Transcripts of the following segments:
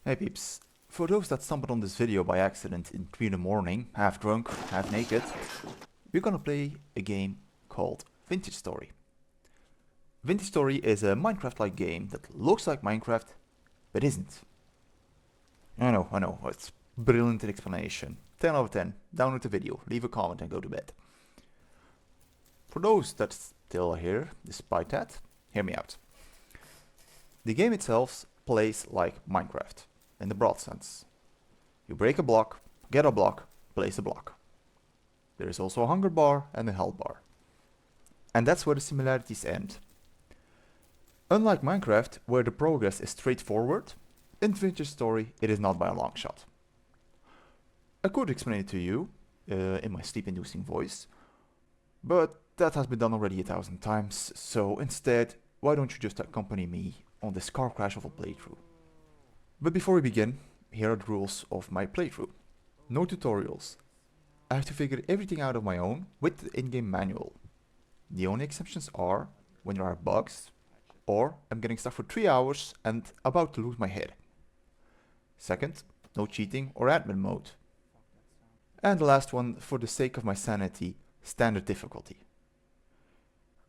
Hey peeps, for those that stumbled on this video by accident in 3 in the morning, half drunk, half naked, we're gonna play a game called Vintage Story. Vintage Story is a Minecraft-like game that looks like Minecraft, but isn't. I know, it's brilliant explanation. 10 out of 10, download the video, leave a comment and go to bed. For those that still are here, despite that, hear me out. The game itself plays like Minecraft, in the broad sense. You break a block, get a block, place a block. There is also a hunger bar and a health bar. And that's where the similarities end. Unlike Minecraft, where the progress is straightforward, in Vintage Story it is not by a long shot. I could explain it to you, in my sleep-inducing voice, but that has been done already 1,000 times, so instead, why don't you just accompany me on this car crash of a playthrough? But before we begin, here are the rules of my playthrough. No tutorials. I have to figure everything out on my own with the in-game manual. The only exceptions are when there are bugs, or I'm getting stuck for 3 hours and about to lose my head. Second, no cheating or admin mode. And the last one, for the sake of my sanity, standard difficulty.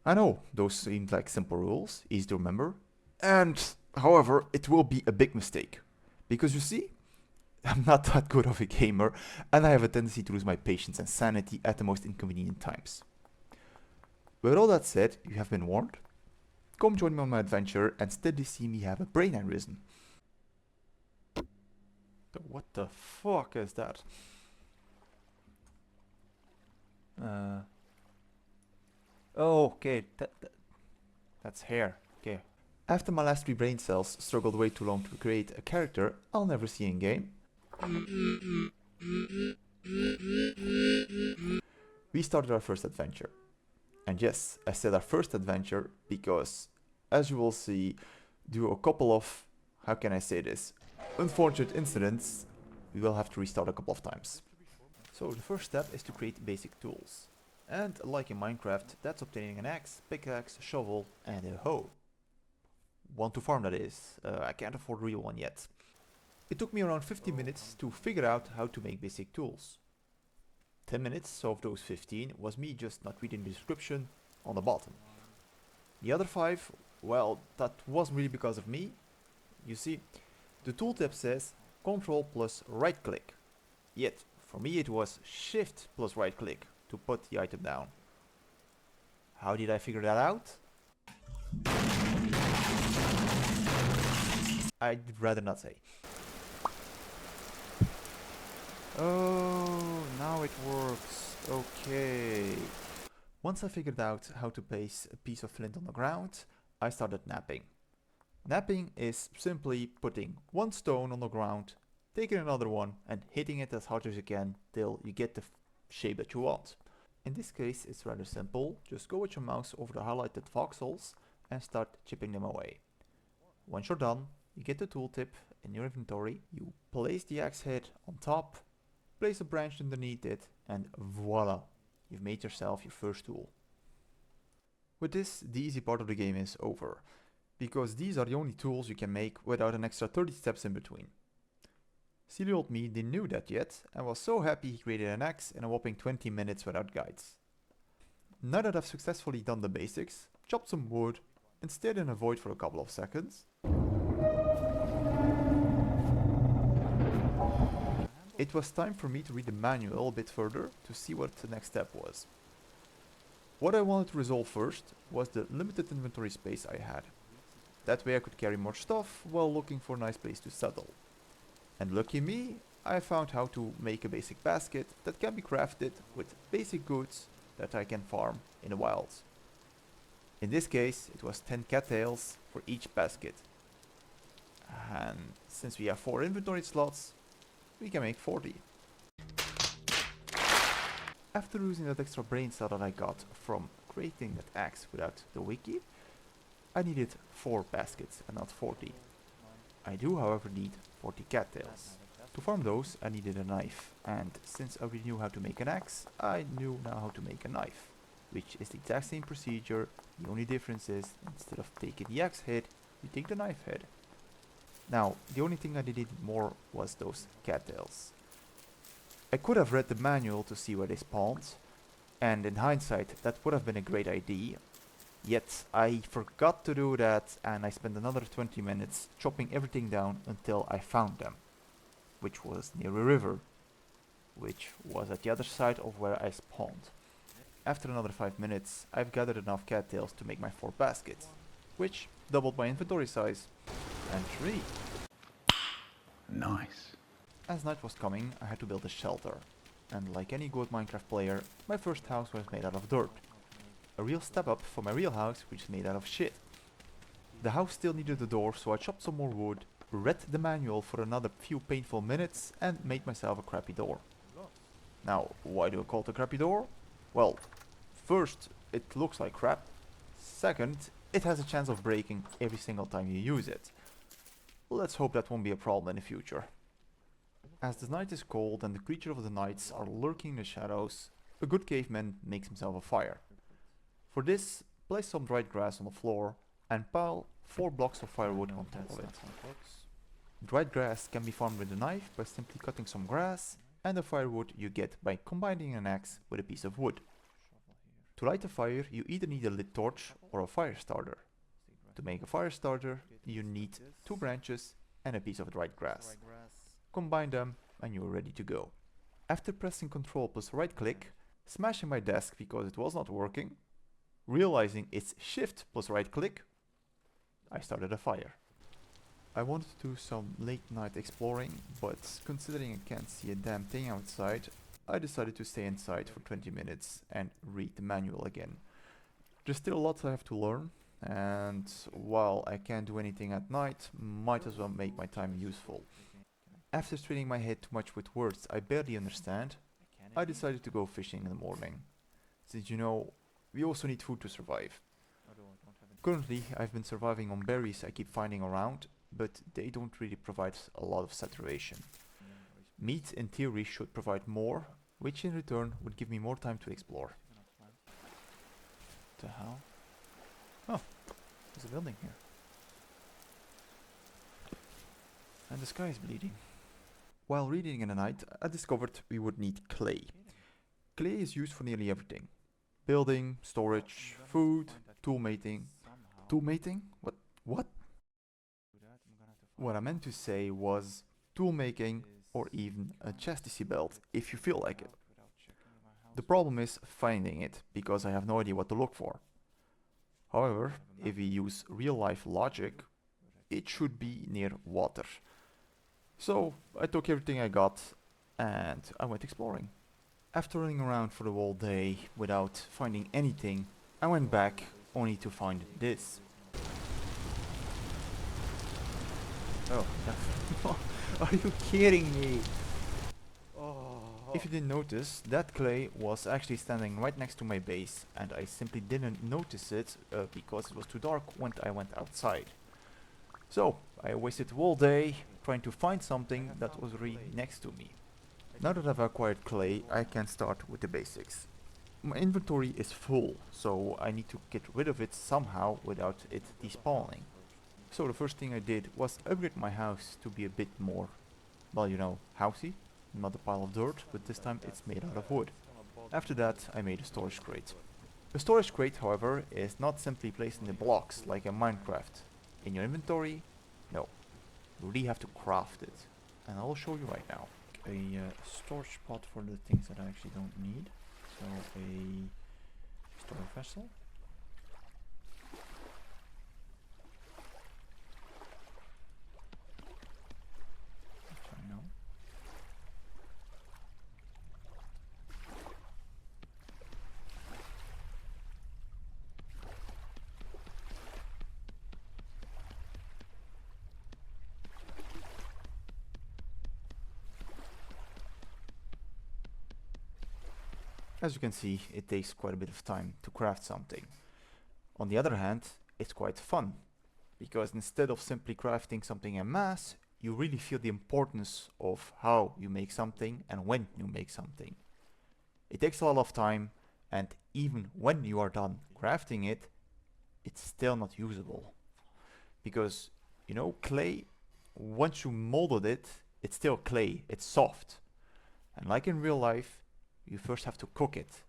I know, those seemed like simple rules, easy to remember, and however, it will be a big mistake. Because you see, I'm not that good of a gamer, and I have a tendency to lose my patience and sanity at the most inconvenient times. With all that said, you have been warned. Come join me on my adventure and steadily see me have a brain aneurysm. What the fuck is that? Oh, okay, that's hair. Okay. After my last 3 brain cells struggled way too long to create a character I'll never see in game, we started our first adventure. And yes, I said our first adventure because, as you will see, due to a couple of, how can I say this, unfortunate incidents, we will have to restart a couple of times. So the first step is to create basic tools. And like in Minecraft, that's obtaining an axe, pickaxe, shovel and a hoe. One to farm, that is. I can't afford a real one yet. It took me around 50 minutes to figure out how to make basic tools. 10 minutes of those 15 was me just not reading the description on the bottom. The other 5, well, that wasn't really because of me. You see, the tooltip says Ctrl plus right click. Yet, for me it was Shift plus right click to put the item down. How did I figure that out? I'd rather not say. Oh, now it works. Okay. Once I figured out how to place a piece of flint on the ground, I started napping. Napping is simply putting one stone on the ground, taking another one and hitting it as hard as you can till you get the shape that you want. In this case it's rather simple, just go with your mouse over the highlighted voxels and start chipping them away. Once you're done, you get the tooltip in your inventory, you place the axe head on top, place a branch underneath it, and voila, you've made yourself your first tool. With this, the easy part of the game is over, because these are the only tools you can make without an extra 30 steps in between. Silly old me didn't know that yet, and was so happy he created an axe in a whopping 20 minutes without guides. Now that I've successfully done the basics, chopped some wood, and stayed in a void for a couple of seconds, it was time for me to read the manual a bit further to see what the next step was. What I wanted to resolve first was the limited inventory space I had. That way I could carry more stuff while looking for a nice place to settle. And lucky me, I found how to make a basic basket that can be crafted with basic goods that I can farm in the wild. In this case, it was 10 cattails for each basket. And since we have 4 inventory slots, we can make 40. After losing that extra brain cell that I got from creating that axe without the wiki, I needed 4 baskets and not 40. I do however need 40 cattails. To farm those I needed a knife, and since I already knew how to make an axe, I knew now how to make a knife, which is the exact same procedure. The only difference is, instead of taking the axe head, you take the knife head. Now, the only thing I needed more was those cattails. I could have read the manual to see where they spawned, and in hindsight that would have been a great idea, yet I forgot to do that and I spent another 20 minutes chopping everything down until I found them, which was near a river, which was at the other side of where I spawned. After another 5 minutes, I've gathered enough cattails to make my 4 baskets, which doubled my inventory size. And 3. Nice. As night was coming, I had to build a shelter, and like any good Minecraft player, my first house was made out of dirt. A real step up from my real house, which is made out of shit. The house still needed a door, so I chopped some more wood, read the manual for another few painful minutes, and made myself a crappy door. Now, why do I call it a crappy door? Well, first, it looks like crap. Second, it has a chance of breaking every single time you use it. Let's hope that won't be a problem in the future. As the night is cold and the creature of the nights are lurking in the shadows, a good caveman makes himself a fire. For this, place some dried grass on the floor and pile 4 blocks of firewood on top of it. Dried grass can be farmed with a knife by simply cutting some grass, and the firewood you get by combining an axe with a piece of wood. To light a fire, you either need a lit torch or a fire starter. To make a fire starter, you need 2 branches and a piece of dried grass. Combine them and you are ready to go. After pressing Ctrl plus right click, smashing my desk because it was not working, realizing it's Shift plus right click, I started a fire. I wanted to do some late night exploring, but considering I can't see a damn thing outside, I decided to stay inside for 20 minutes and read the manual again. There's still a lot I have to learn, and while I can't do anything at night, might as well make my time useful. After straining my head too much with words I barely understand, I decided to go fishing in the morning. Since you know, we also need food to survive. Currently, I've been surviving on berries I keep finding around, but they don't really provide a lot of saturation. Meat in theory should provide more, which in return would give me more time to explore. The hell? Oh, there's a building here. And the sky is bleeding. While reading in the night, I discovered we would need clay. Clay is used for nearly everything. Building, storage, food, tool mating. Tool mating? What? What I meant to say was tool making or even a chastity belt if you feel like it. The problem is finding it, because I have no idea what to look for. However, if we use real life logic, it should be near water. So I took everything I got and I went exploring. After running around for the whole day without finding anything, I went back only to find this. Oh, are you kidding me? If you didn't notice, that clay was actually standing right next to my base, and I simply didn't notice it because it was too dark when I went outside. So, I wasted the whole day trying to find something that was really next to me. Now that I've acquired clay, I can start with the basics. My inventory is full, so I need to get rid of it somehow without it despawning. So the first thing I did was upgrade my house to be a bit more, well, you know, housey. Not a pile of dirt, but this time it's made out of wood. After that, I made a storage crate. A storage crate, however, is not simply placed in the blocks like in Minecraft. In your inventory, no. You really have to craft it. And I'll show you right now. A storage spot for the things that I actually don't need. So a storage vessel. As you can see, it takes quite a bit of time to craft something. On the other hand, it's quite fun, because instead of simply crafting something en masse, you really feel the importance of how you make something and when you make something. It takes a lot of time, and even when you are done crafting it, it's still not usable. Because, you know, clay, once you molded it, it's still clay, it's soft. And like in real life, you first have to cook it.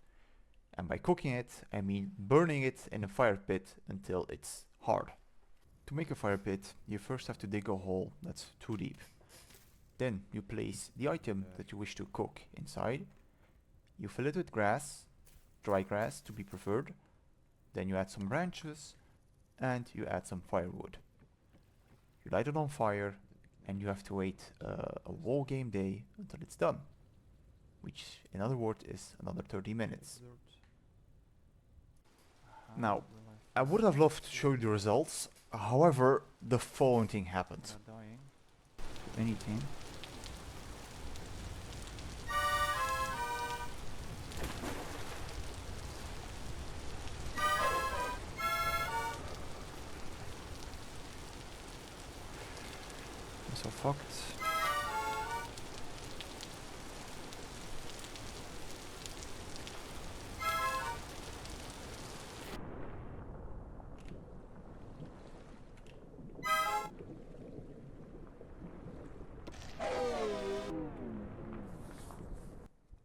And by cooking it, I mean burning it in a fire pit until it's hard. To make a fire pit, you first have to dig a hole that's 2 deep. Then you place the item that you wish to cook inside. You fill it with grass, dry grass to be preferred. Then you add some branches and you add some firewood. You light it on fire and you have to wait a whole game day until it's done. Which in other words is another 30 minutes. Now, I would have loved to show you the results, however, the following thing happened. Anything. I'm so fucked.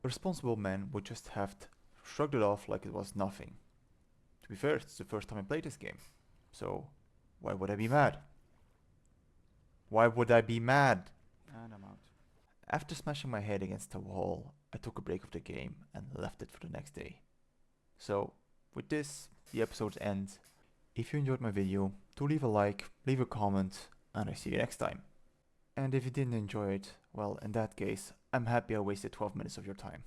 A responsible man would just have shrugged it off like it was nothing. To be fair, it's the first time I played this game, so why would I be mad? Why would I be mad? And I'm out. After smashing my head against the wall, I took a break of the game and left it for the next day. So, with this, the episode ends. If you enjoyed my video, do leave a like, leave a comment, and I see you next time. And if you didn't enjoy it, well, in that case, I'm happy I wasted 12 minutes of your time.